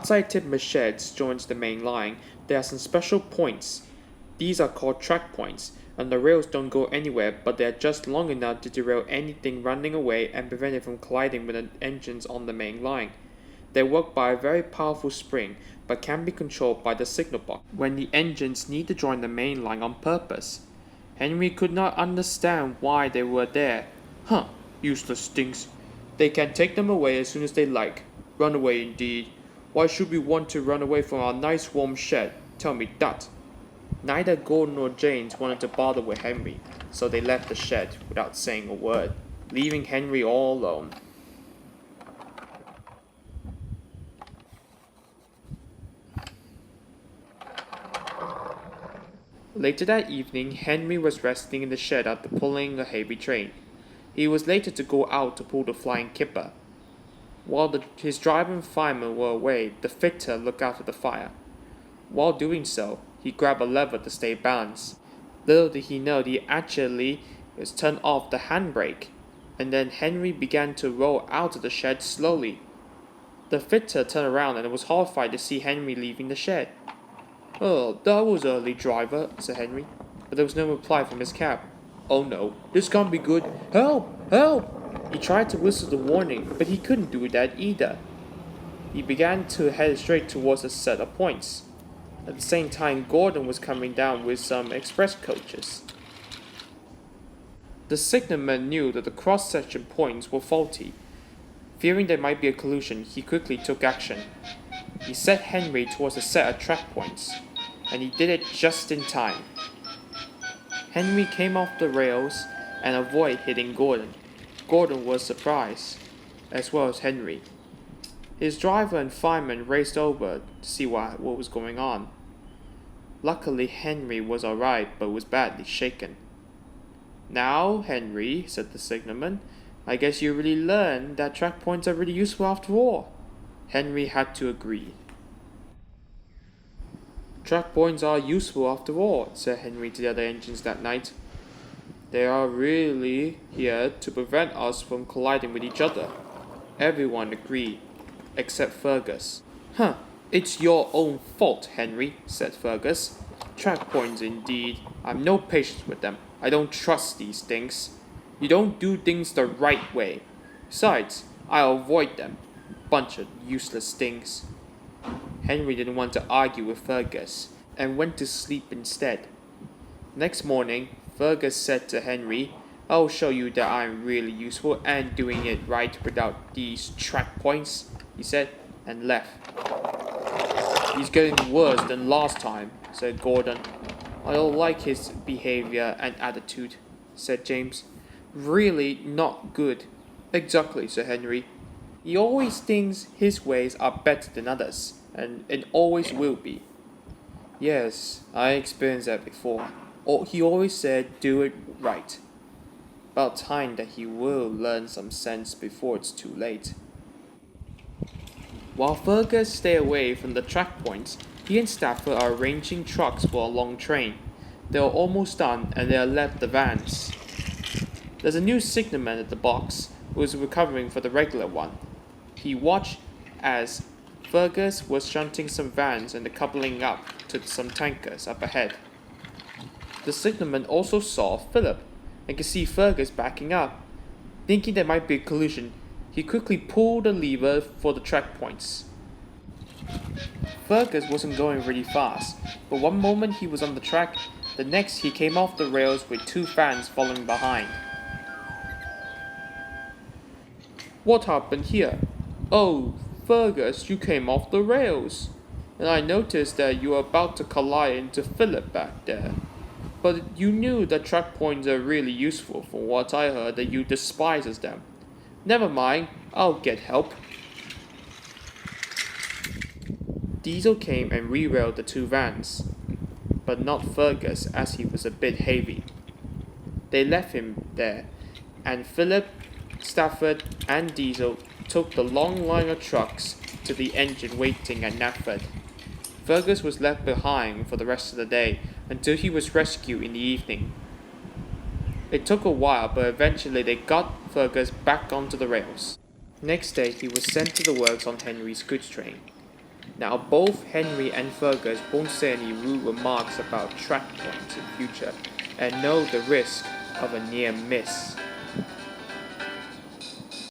outside timber sheds joins the main line, there are some special points. These are called track points, and the rails don't go anywhere, but they are just long enough to derail anything running away and prevent it from colliding with the engines on the main line. They work by a very powerful spring, but can be controlled by the signal box when the engines need to join the main line on purpose. Henry could not understand why they were there. Useless things. They can take them away as soon as they like. Run away indeed. Why should we want to run away from our nice warm shed? Tell me that. Neither Gordon nor James wanted to bother with Henry, so they left the shed without saying a word, leaving Henry all alone. Later that evening, Henry was resting in the shed after pulling a heavy train. He was later to go out to pull the flying kipper. While his driver and fireman were away, the fitter looked after the fire. While doing so, he grabbed a lever to stay balanced. Little did he know he actually turned off the handbrake, and then Henry began to roll out of the shed slowly. The fitter turned around and was horrified to see Henry leaving the shed. "Oh, that was early, driver," said Henry, but there was no reply from his cab. "Oh no, this can't be good. Help! Help!" He tried to whistle the warning, but he couldn't do that either. He began to head straight towards a set of points. At the same time, Gordon was coming down with some express coaches. The signalman knew that the cross-section points were faulty. Fearing there might be a collision, he quickly took action. He set Henry towards a set of track points, and he did it just in time. Henry came off the rails and avoided hitting Gordon. Gordon was surprised, as well as Henry. His driver and fireman raced over to see what was going on. Luckily, Henry was alright, but was badly shaken. "Now, Henry," said the signalman, "I guess you really learned that track points are really useful after all." Henry had to agree. "Track points are useful after all," said Henry to the other engines that night. "They are really here to prevent us from colliding with each other." Everyone agreed, except Fergus. "It's your own fault, Henry," said Fergus. "Track points indeed. I've no patience with them. I don't trust these things. You don't do things the right way. Besides, I avoid them. Bunch of useless things." Henry didn't want to argue with Fergus, and went to sleep instead. Next morning, Fergus said to Henry, "I'll show you that I'm really useful and doing it right without these track points," he said, and left. "He's getting worse than last time," said Gordon. "I don't like his behavior and attitude," said James. "Really not good." "Exactly," said Henry. "He always thinks his ways are better than others, and it always will be." "Yes, I experienced that before. He always said, do it right. About time that he will learn some sense before it's too late." While Fergus stayed away from the track points, he and Stafford are arranging trucks for a long train. They are almost done, and they have left the vans. There's a new signalman at the box who is recovering for the regular one. He watched as Fergus was shunting some vans and coupling up to some tankers up ahead. The signalman also saw Philip and could see Fergus backing up. Thinking there might be a collision, he quickly pulled the lever for the track points. Fergus wasn't going really fast, but one moment he was on the track, the next he came off the rails with two fans following behind. "What happened here?" "Oh, Fergus, you came off the rails. And I noticed that you were about to collide into Philip back there. But you knew that track points are really useful. From what I heard, that you despises them. Never mind, I'll get help." Diesel came and re-railed the two vans, but not Fergus, as he was a bit heavy. They left him there, and Philip, Stafford, and Diesel took the long line of trucks to the engine waiting at Knapford. Fergus was left behind for the rest of the day until he was rescued in the evening. It took a while, but eventually they got Fergus back onto the rails. Next day, he was sent to the works on Henry's goods train. Now, both Henry and Fergus won't say any rude remarks about track points in future and know the risk of a near miss.